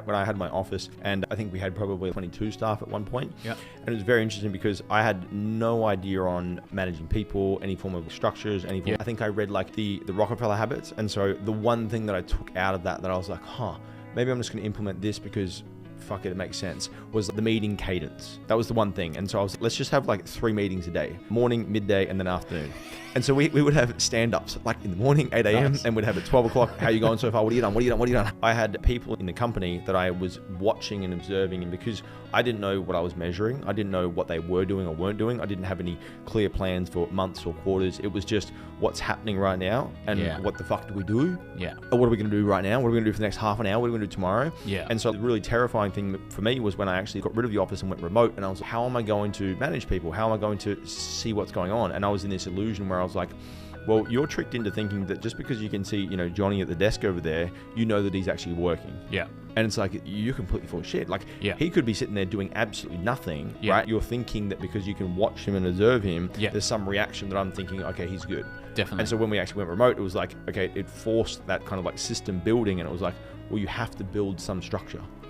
when I had my office, and I think we had probably 22 staff at one point. Yeah. And it was very interesting because I had no idea on managing people, any form of structures, any form. I think I read like the Rockefeller habits. And so the one thing that I took out of that I was like, maybe I'm just going to implement this because fuck it makes sense, was the meeting cadence. That was the one thing. And so I was, let's just have like 3 meetings a day, morning, midday, and then afternoon. And so we would have stand-ups like in the morning, 8 a.m. Nice. And we'd have at 12 o'clock. How you going so far? What have you done? What have you done? What have you done? I had people in the company that I was watching and observing, and because I didn't know what I was measuring, I didn't know what they were doing or weren't doing. I didn't have any clear plans for months or quarters. It was just what's happening right now and what the fuck do we do? Yeah. Or what are we going to do right now? What are we going to do for the next half an hour? What are we going to do tomorrow? Yeah. And so the really terrifying thing for me was when I actually got rid of the office and went remote, and I was like, how am I going to manage people? How am I going to see what's going on? And I was in this illusion where I was like, well, you're tricked into thinking that just because you can see, Johnny at the desk over there, you know that he's actually working. Yeah. And it's like, you're completely full of shit. Like, he could be sitting there doing absolutely nothing, right? You're thinking that because you can watch him and observe him, there's some reaction that I'm thinking, okay, he's good. Definitely. And so when we actually went remote, it was like, okay, it forced that kind of like system building, and it was like, well, you have to build some structure.